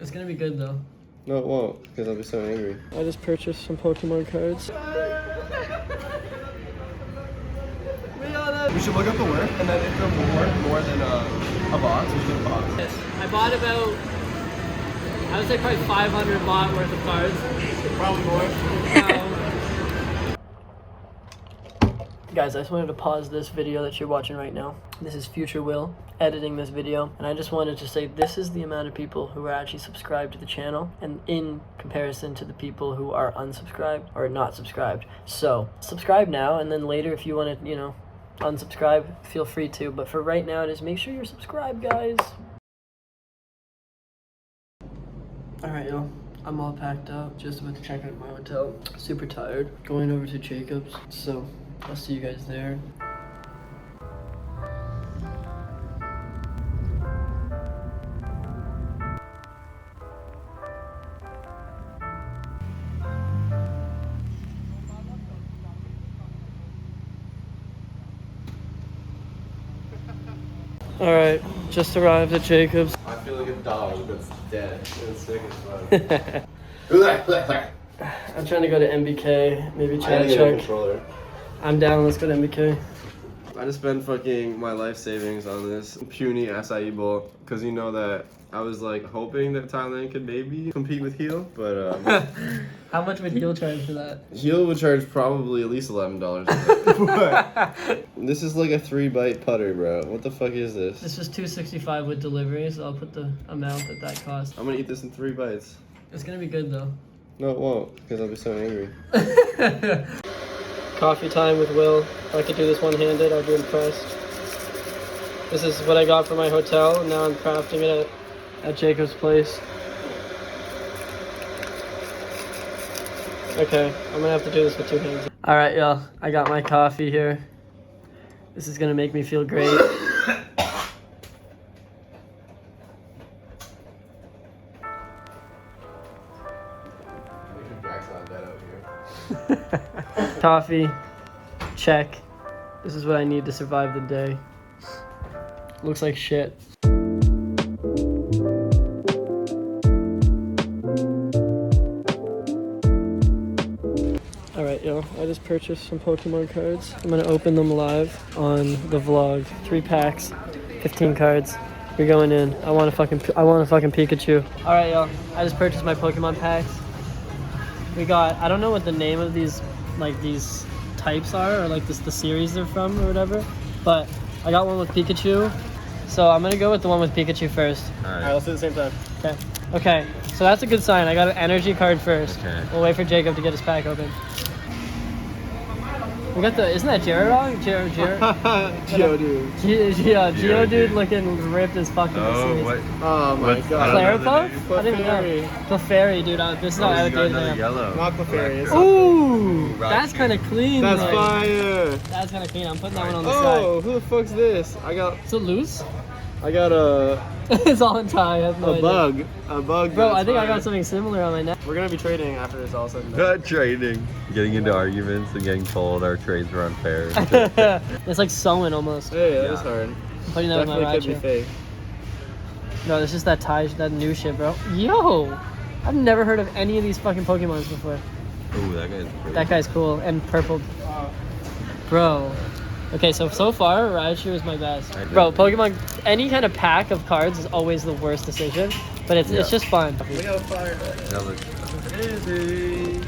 It's gonna be good though. No, it won't, because I'll be so angry. I just purchased some Pokemon cards. We should look up the worth, and then if they're worth more than a box, we should get a box. I bought about, I would say probably 500 baht worth of cards. Probably more. Guys, I just wanted to pause this video that you're watching right now. This is Future Will editing this video, and I just wanted to say this is the amount of people who are actually subscribed to the channel, and in comparison to the people who are unsubscribed or not subscribed. So subscribe now, and then later if you want to, you know, unsubscribe, feel free to. But for right now, just make sure you're subscribed, guys. All right, y'all. I'm all packed up, just about to check out my hotel. Super tired. Going over to Jacob's, so I'll see you guys there. All right, just arrived at Jacob's. I feel like a dog that's dead and sick as fuck. I'm trying to go to MBK, maybe I try need to to get a check. controller. I'm down, let's go to MBK. I just spent fucking my life savings on this puny acai bowl, because you know that I was like hoping that Thailand could maybe compete with Heel, but How much would Heel charge for that? Heel would charge probably at least $11. But this is like a 3-bite putter, bro. What the fuck is this? This was $265 with delivery, so I'll put the amount that cost. I'm gonna eat this in 3 bites. It's gonna be good though. No, it won't, because I'll be so angry. Coffee time with Will. If I could do this one-handed, I'd be impressed. This is what I got for my hotel, and now I'm crafting it at Jacob's place. Okay, I'm gonna have to do this with 2 hands. Alright, y'all. I got my coffee here. This is gonna make me feel great. Coffee, check. This is what I need to survive the day. Looks like shit. Alright, yo, I just purchased some Pokemon cards. I'm gonna open them live on the vlog. 3 packs, 15 cards. You're going in. I want a fucking Pikachu. Alright, yo, I just purchased my Pokemon packs. We got, I don't know what the name of these types are, or like the series they're from or whatever, but I got one with Pikachu, so I'm gonna go with the one with Pikachu first. Alright, let's do it at the same time. Okay, so that's a good sign. I got an energy card first. Okay. We'll wait for Jacob to get his pack open. We got the, isn't that Geodude? Geodude. Geodude looking ripped as fucking Oh, what? Oh my god. Cleripo? I didn't know. Clefairy, dude. This is how outdated I am. Yellow. Not Clefairy. Ooh, that's kind of clean. That's though. fire. That's kind of clean. I'm putting that one on the side. Oh, who the fuck's this? Is it loose? I got a It's all in tie. I have no idea. bug. A bug. Bro, that's I think I fire. got something similar on my neck. We're gonna be trading after this all said and done. Not trading. Getting into arguments and getting told our trades were unfair. It's like sewing almost. Hey, that Yeah. is hard. I'm putting that with my Definitely could be Raichu. fake. No, it's just that new shit, bro. Yo! I've never heard of any of these fucking Pokemons before. Ooh, that guy's pretty. That guy's cool. And purple. Bro. Okay, so far, Raichu is my best. Bro, Pokemon, any kind of pack of cards is always the worst decision, but it's just fun. Look how fire. That looks Crazy.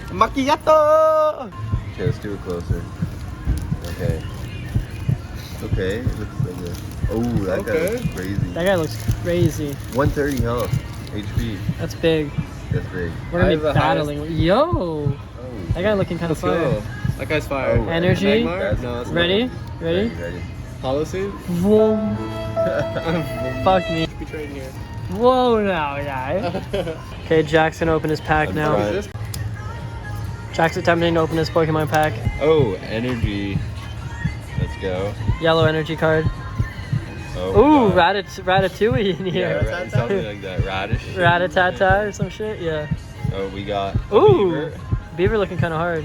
Macchiato! okay, let's do it closer. Okay. Okay, looks like this. Oh, that guy Okay. looks crazy. That guy looks crazy. 130 health. HP. That's big. That's big. We're gonna I be have the battling. Yo! Oh. That guy looking kind of Let's fire. go. That guy's fire. Oh, Energy. Magmar? No, it's Ready? not. Ready? Ready. Holocene? Vroom. Fuck me. Be trading here. Whoa now, guy. Okay, Jack's gonna open his pack now. Right. This? Jack's attempting to open his Pokemon pack. Oh, energy. Let's go. Yellow energy card. Oh, Ooh, God. Ratatouille in Yeah, here. right, something like that. Radish. Ratatata or some shit, yeah. Oh, we got Ooh, Beaver. Beaver looking kind of hard.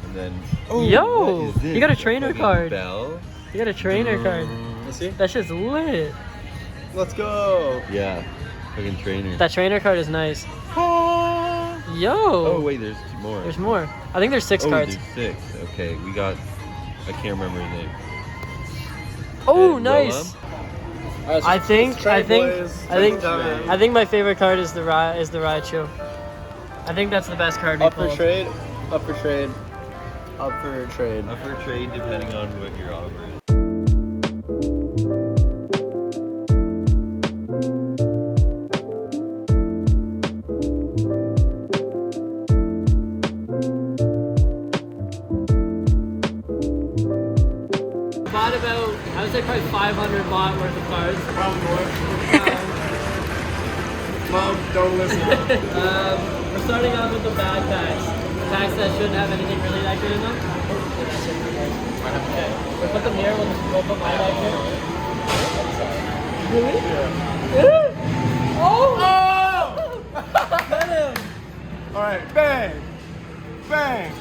And then. Yo, what is this? you got a trainer Fucking card. Bell. You got a trainer card. Let's see. That shit's lit. Let's go. Yeah. Fucking trainer. That trainer card is nice. Yo. Oh wait, there's more. There's more. I think there's 6 cards. There's 6. Okay, we got. I can't remember his name. Oh, And nice. Alright, so I think my favorite card is the Raichu. I think that's the best card we Up for pulled. trade. Up for trade. Up for trade. Up for trade depending on what you're offering. Bought about, I would say probably 500 baht worth of cards. Probably more. Mom, don't listen. We're starting off with the bad packs. Packs that shouldn't have anything really that good in them. We'll put them here, we'll put my deck here. Really? Yeah. Oh! Get him! Alright, bang! Bang!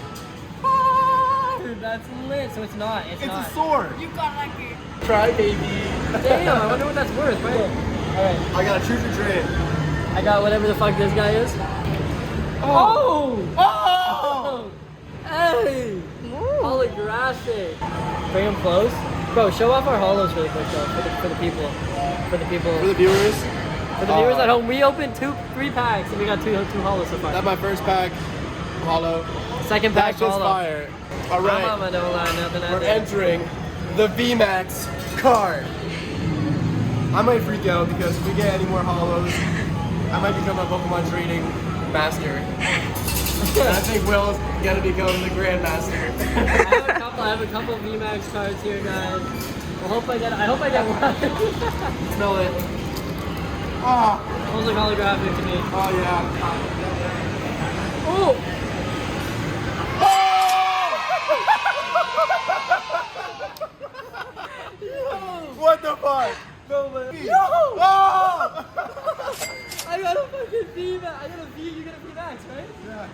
Dude, that's lit. So it's not. It's not. a sword! You got lucky. Try, baby! Damn, I wonder what that's worth. Right? Alright. I got a choose your trade. I got whatever the fuck this guy is. Oh! Oh! Hey! Holographic. Bring him close. Bro, show off our holos really quick though, for the people. For the people. For the viewers, For the viewers at home, we opened 3 packs and we got two holos so far. that's my first pack. Hollow. Second pack That's just holo. fire. Alright, Mama, don't lie, nothing out we're there. entering the VMAX card. I might freak out because if we get any more hollows, I might become a Pokemon trading master. And I think Will's gonna become the Grandmaster. I have a couple VMAX cards here, guys. I hope I get one. Smell it. Oh, Those look holographic to me. oh yeah. Oh! What the fuck? No way. Yo! Oh! I got a fucking VMAX. I got a V, you got a VMAX, right? Yeah.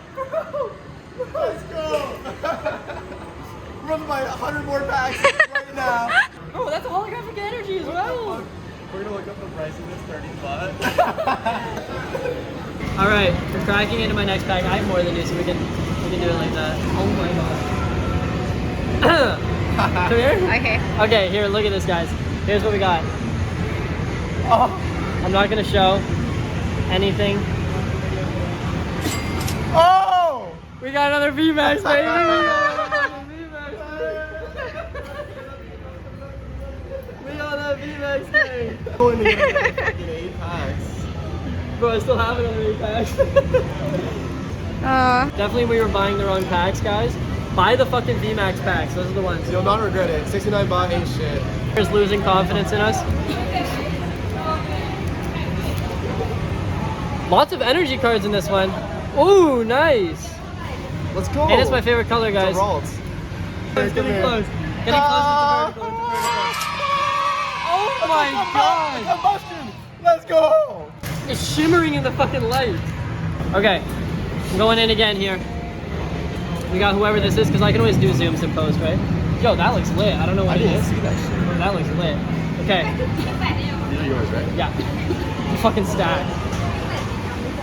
Let's go! We're up by 100 more packs right now. Oh, that's a holographic energy as well. We're gonna look up the price of this 30 baht. Alright, we're cracking into my next pack. I have more than you, so we can do it like that. Oh my god. Come here? Okay. Okay, here, look at this, guys. Here's what we got. Oh. I'm not gonna show anything. Oh! We got another VMAX, baby! We got that VMAX thing! Going to get fucking 8 packs. Bro, I still have another 8 packs. Definitely we were buying the wrong packs, guys. Buy the fucking VMAX packs, those are the ones. You'll not regret it. 69 baht ain't shit. There's losing confidence in us. Lots of energy cards in this one. Ooh, nice. Let's go. And it's my favorite color, guys. It's a Ralts. It's getting close. Getting close with the vertical. Oh my god! Combustion! Let's go! It's shimmering in the fucking light. Okay, I'm going in again here. We got whoever this is, because I can always do zooms in post, right? Yo, that looks lit. I don't know what it is. See that shit. That looks lit. Okay, These are yours, right? yeah. Fucking stack.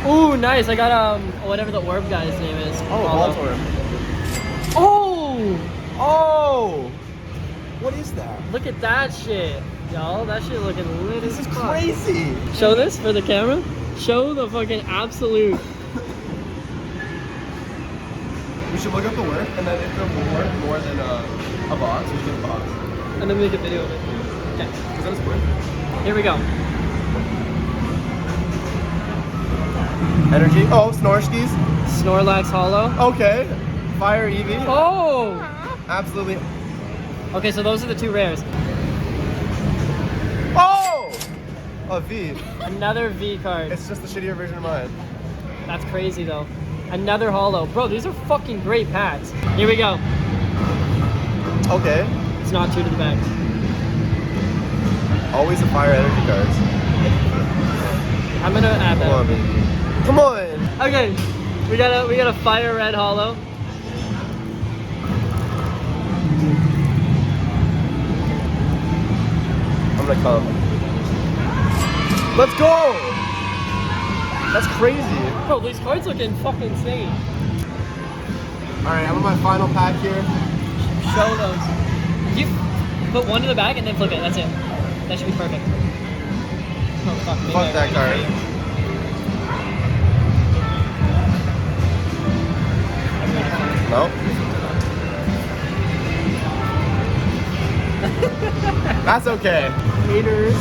Ooh, nice. I got whatever the orb guy's name is. Oh, Baltimore. Oh! Oh! What is that? Look at that shit. Y'all, that shit looking lit This as is fuck. crazy. Show this for the camera. Show the fucking absolute. We should look up the worth, and then if they're worth more than a box, we should get a box. And then make a video of it. Okay, Is that a split? here we go. Energy. Oh, Snorskis. Snorlax Hollow. Okay. Fire Eevee. Oh! Absolutely. Okay, so those are the 2 rares. Oh! A V. Another V card. It's just the shittier version of mine. That's crazy though. Another Hollow. Bro, these are fucking great packs. Here we go. Okay. It's not 2 to the back. Always the fire energy cards. I'm gonna add Come on, that. baby. Come on. Okay, we got a fire red Hollow. I'm gonna come. Let's go! That's crazy. Bro, these cards looking fucking insane. Alright, I'm on my final pack here. Show those. You put one in the bag and then flip it. That's it. That should be perfect. Oh fuck. Maybe Fuck that card. Nope. That's okay. Haters.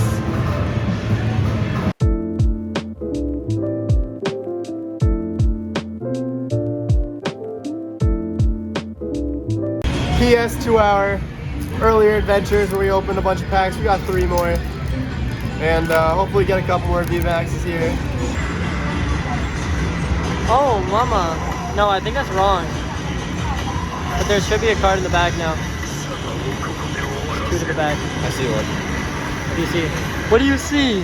PS2 earlier adventures where we opened a bunch of packs. We got 3 more. And hopefully get a couple more VMAXs here. Oh, mama. No, I think that's wrong. But there should be a card in the bag now. 2 to the bag. I see one. What do you see? What do you see?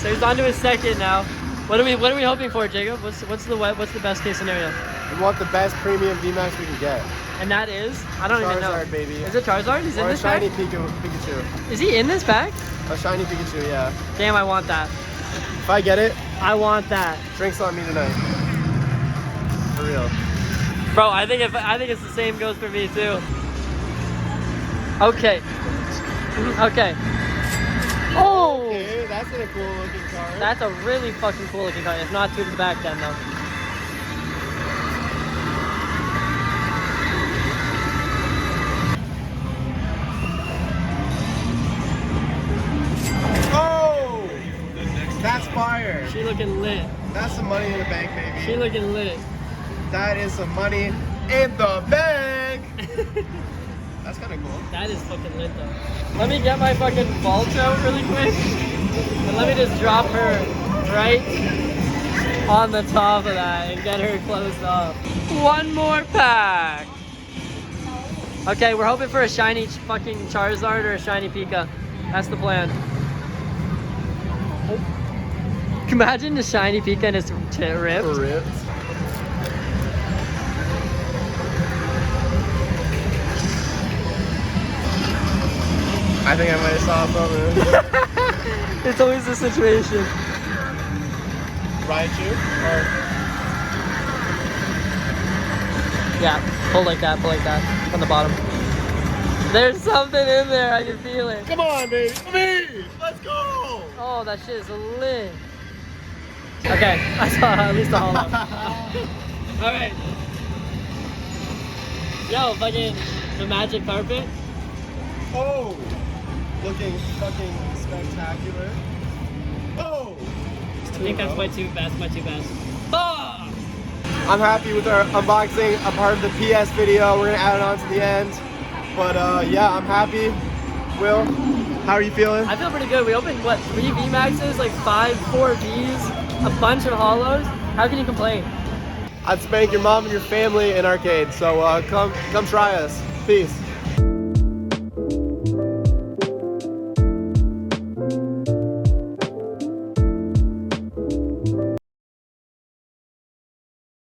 So he's on to his second now. What are we hoping for, Jacob? What's the best case scenario? We want the best premium VMAX we can get. And that is? I don't even know. Charizard, baby. Is it Charizard? He's in Or a this shiny bag? Pikachu. Is he in this bag? A shiny Pikachu, yeah. Damn, I want that. If I get it, I want that. drinks on me tonight. For real. Bro, I think it's the same goes for me too. Okay. Okay. Oh! Okay, that's a cool looking card. That's a really fucking cool looking card. If not 2 to the back then though. Oh! That's fire. She looking lit. That's some money in the bank, baby. She looking lit. That is some money in the bank. That's kind of cool. That is fucking lit though. Let me get my fucking vault out really quick. And let me just drop her right on the top of that and get her closed up. 1 more pack. Okay, we're hoping for a shiny fucking Charizard or a shiny Pika. That's the plan. Oh. Imagine the shiny Pika and it's ripped. Ripped. I think I might have saw something. It's always the situation. Raichu? Or Yeah, pull like that from the bottom. There's something in there, I can feel it. come on, baby. Come here. Let's go. Oh, that shit is lit. Okay, I saw at least a hollow. Alright. Yo, fucking the magic carpet. Oh, looking fucking spectacular. Oh. I think that's my 2 best, Fuck! I'm happy with our unboxing. A part of the PS video. We're gonna add it on to the end. But yeah, I'm happy. Will, how are you feeling? I feel pretty good. We opened, what, 3 VMAXs, like 4 Vs, a bunch of hollows. How can you complain? I'd spank your mom and your family in arcade. So come try us. Peace.